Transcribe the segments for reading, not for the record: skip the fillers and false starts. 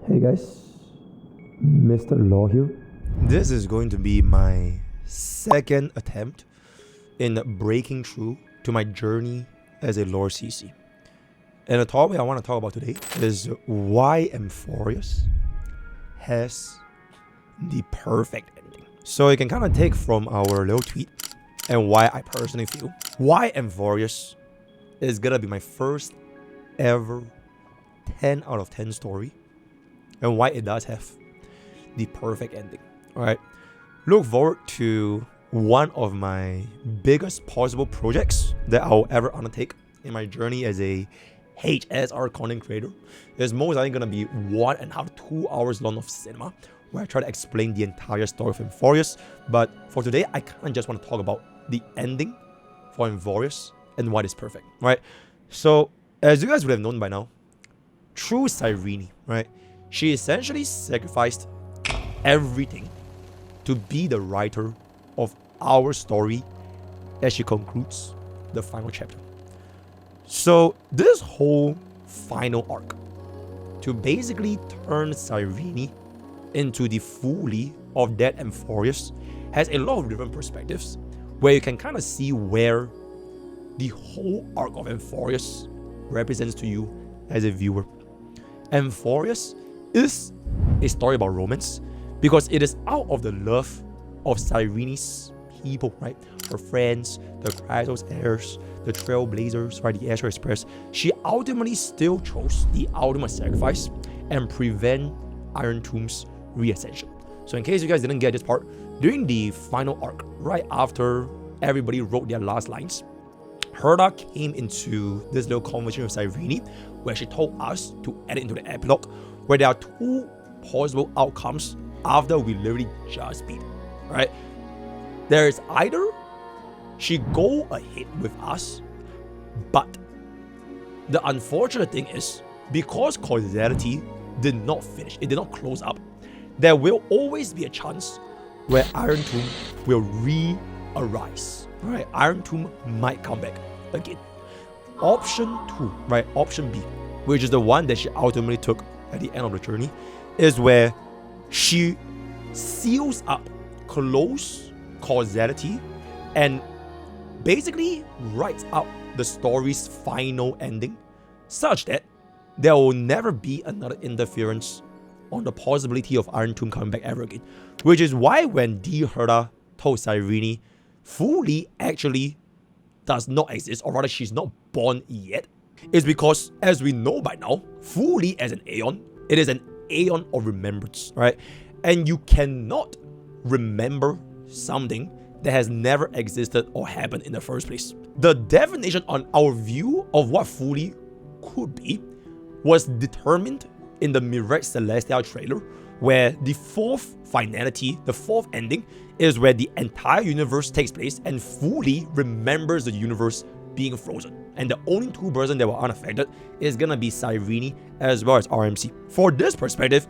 Hey guys, Mr. Law here. This is going to be my second attempt in breaking through to my journey as a lore CC. And the topic I want to talk about today is why Amphoreus has the perfect ending. So you can kind of take from our little tweet and why I personally feel why Amphoreus is gonna be my first ever 10 out of 10 story and why it does have the perfect ending. Alright, look forward to one of my biggest possible projects that I'll ever undertake in my journey as a HSR content creator. It's most likely gonna be 1.5 to 2 hours long of cinema where I try to explain the entire story of Amphoreus. But for today, I kind of just want to talk about the ending for Amphoreus and why it's perfect, right? So, as you guys would have known by now, through Cyrene, right, she essentially sacrificed everything to be the writer of our story as she concludes the final chapter. So, this whole final arc to basically turn Cyrene into the fully of that Amphoreus has a lot of different perspectives where you can kind of see where the whole arc of Amphoreus represents to you as a viewer. Amphoreus is a story about romance because it is out of the love of Cyrene's people, right? Her friends, the Kratos heirs, the Trailblazers, right? The Astral Express. She ultimately still chose the ultimate sacrifice and prevent Iron Tomb's reascension. So in case you guys didn't get this part, during the final arc, right after everybody wrote their last lines, Herda came into this little conversation with Cyrene where she told us to add it into the epilogue where there are two possible outcomes after we literally just beat, right? There is either she go ahead with us, but the unfortunate thing is because causality did not finish, it did not close up, there will always be a chance where Iron Tomb will re-arise, right? Iron Tomb might come back again. Option 2, right? Option B, which is the one that she ultimately took at the end of the journey, is where she seals up close causality and basically writes out the story's final ending such that there will never be another interference on the possibility of Iron Tomb coming back ever again. Which is why when Herda told Cyrene fully actually does not exist, or rather she's not born yet, is because as we know by now, fully as an aeon, it is an aeon of remembrance, right? And you cannot remember something that has never existed or happened in the first place. The definition on our view of what fully could be was determined in the Mirage Celestial trailer, where the fourth finality, the fourth ending, is where the entire universe takes place and fully remembers the universe being frozen. And the only two persons that were unaffected is gonna be Cyrene as well as RMC. For this perspective,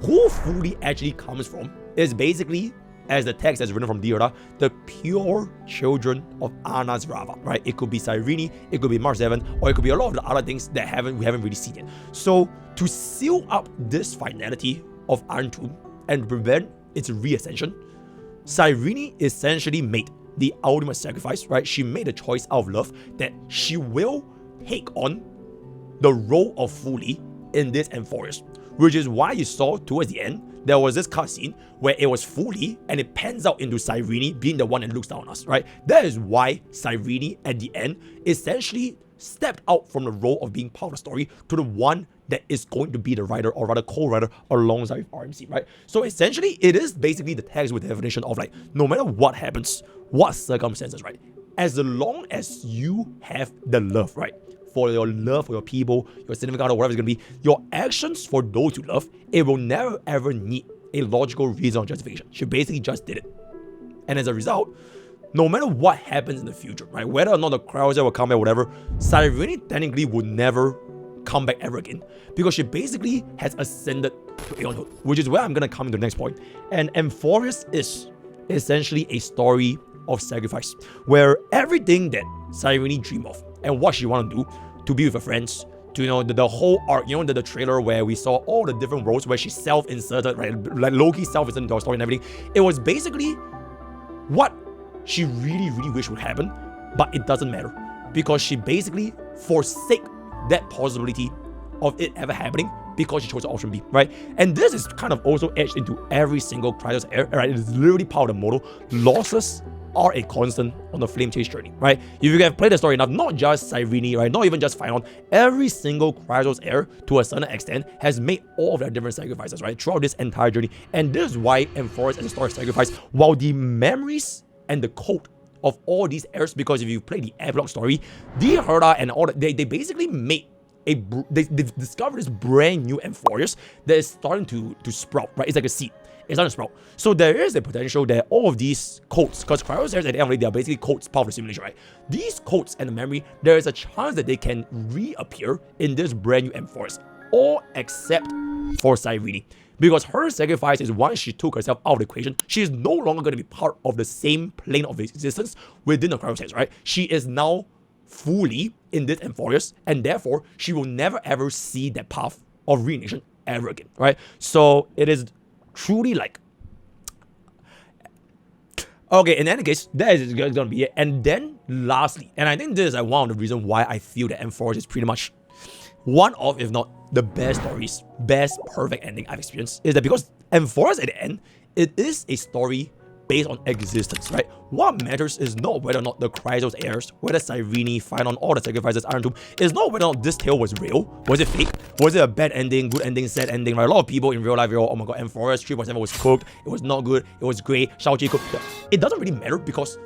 who fully actually comes from is basically, as the text is written from Herda, the pure children of Anna's Rava, right? It could be Cyrene, it could be Mars 7, or it could be a lot of the other things that we haven't really seen yet. So to seal up this finality of Iron Tomb and prevent its reascension, Cyrene essentially made the ultimate sacrifice, right? She made a choice out of love that she will take on the role of fully in this Amphoreus, which is why you saw towards the end there was this cutscene where it was fully and it pans out into Cyrene being the one that looks down on us, right? That is why Cyrene at the end essentially stepped out from the role of being part of the story to the one that is going to be the writer, or rather co-writer alongside with RMC, right? So essentially it is basically the textbook definition of like, no matter what happens, what circumstances, right? As long as you have the love, right? For your love for your people, your significant other, whatever it's gonna be, your actions for those you love, it will never ever need a logical reason or justification. She basically just did it. And as a result, no matter what happens in the future, right? Whether or not the Krauser will come back, whatever, Cyrene technically would never come back ever again because she basically has ascended to Aeonhood, which is where I'm gonna come into the next point. And Amphoreus is essentially a story of sacrifice where everything that Cyrene dreamed of and what she wanted to do, to be with her friends, to, the whole arc, the trailer where we saw all the different roles where she self-inserted, right? Like Loki self-inserted into her story and everything. It was basically what she really, really wished would happen, but it doesn't matter because she basically forsake that possibility of it ever happening because she chose option B, right? And this is kind of also etched into every single Kratos era, right? It is literally part of the motto. Losses are a constant on the flame chase journey, right? If you have played the story enough, not just Cyrene, right? Not even just Phynon, every single Kratos heir, to a certain extent, has made all of their different sacrifices, right? Throughout this entire journey. And this is why Amphoreus as a story of sacrifice, while the memories and the code of all these heirs, because if you play the epilogue story, the Herda and all that, they basically made they've discovered this brand new Amphoreus that is starting to sprout, right? It's like a seed. It's starting to sprout. So there is a potential that all of these codes, because Kratos heirs at the end of the day, they are basically codes, part of the simulation, right? These codes and the memory, there is a chance that they can reappear in this brand new Amphoreus, all except for Cyrene. Because her sacrifice is once she took herself out of the equation, she is no longer going to be part of the same plane of existence within the Kratos heirs, right? She is now fully in this Amphoreus, and therefore she will never ever see that path of reincarnation ever again, right? So it is truly like, okay, in any case, that is going to be it. And then lastly, and I think this is like one of the reasons why I feel that Amphoreus is pretty much one of, if not the best stories, best perfect ending I've experienced, is that because Amphoreus at the end, it is a story based on existence, right? What matters is not whether or not the Kratos heirs, whether Cyrene, Phynon, all the sacrifices, Iron Tomb, is not whether or not this tale was real. Was it fake? Was it a bad ending, good ending, sad ending, right? A lot of people in real life, oh my god, Amphoreus 3.7 was cooked, it was not good, it was great, Shao-Chi cooked. It doesn't really matter because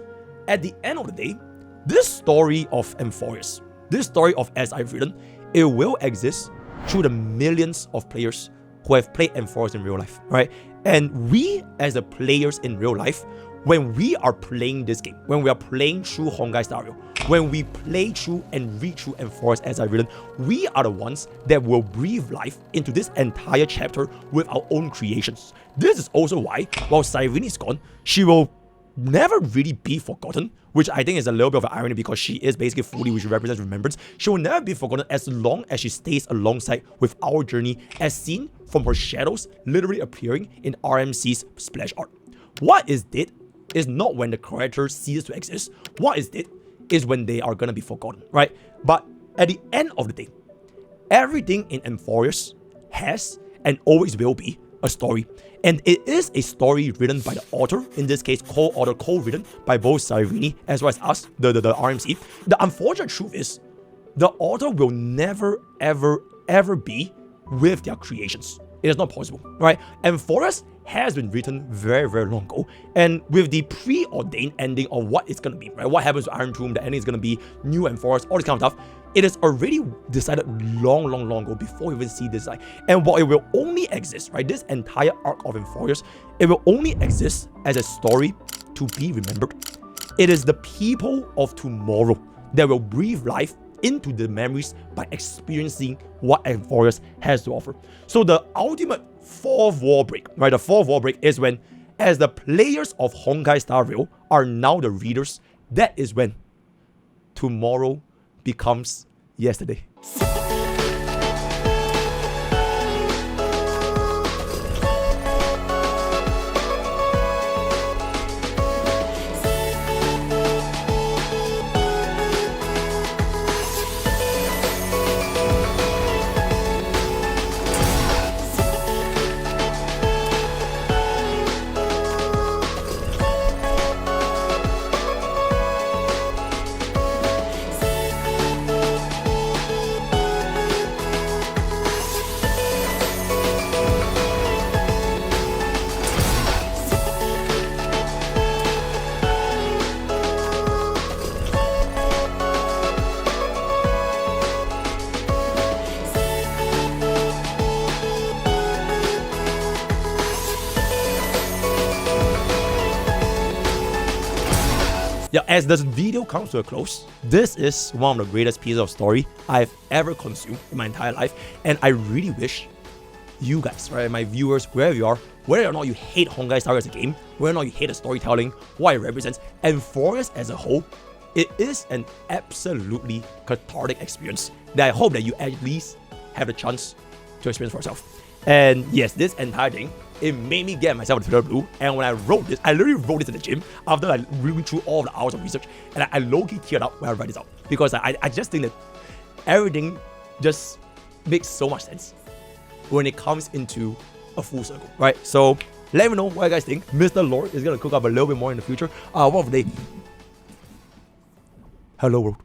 at the end of the day, this story of Amphoreus, this story of As I've Written, it will exist through the millions of players who have played Amphoreus in real life, right? And we, as the players in real life, when we are playing this game, when we are playing through Honkai Star Rail, when we play through and read through Amphoreus As I've Written, we are the ones that will breathe life into this entire chapter with our own creations. This is also why, while Cyrene is gone, she will never really be forgotten, which I think is a little bit of an irony because she is basically fully, which represents remembrance. She will never be forgotten as long as she stays alongside with our journey, as seen from her shadows literally appearing in RMC's splash art. What is dead is not when the character ceases to exist. What is dead is when they are gonna be forgotten, right? But at the end of the day, everything in Amphoreus has and always will be a story. And it is a story written by the author, in this case co-author, co-written by both Cyrene as well as us, the RMC. The unfortunate truth is, the author will never, ever be with their creations. It is not possible, right? Amphoreus has been written very, very long ago, and with the preordained ending of what it's gonna be, right? What happens to Iron Tomb, the ending is gonna be new Amphoreus, all this kind of stuff. It is already decided long ago before we even see this design. And while it will only exist, right, this entire arc of Amphoreus, it will only exist as a story to be remembered. It is the people of tomorrow that will breathe life into the memories by experiencing what Amphoreus has to offer. So the ultimate fourth wall break, right? The fourth wall break is when, as the players of Honkai Star Rail are now the readers, that is when tomorrow becomes yesterday. Yeah, as this video comes to a close, this is one of the greatest pieces of story I've ever consumed in my entire life, and I really wish you guys, right, my viewers, wherever you are, whether or not you hate Honkai Star Rail as a game, whether or not you hate the storytelling, what it represents, Amphoreus as a whole, it is an absolutely cathartic experience that I hope that you at least have the chance to experience for yourself. And yes, this entire thing, it made me get myself a Twitter blue. And when I wrote this, I literally wrote this in the gym after like reading through all the hours of research, and I low-key teared up when I write this out, because I just think that everything just makes so much sense when it comes into a full circle, right? So let me know what you guys think. Mr. Lord is gonna cook up a little bit more in the future. What of the day? Hello world.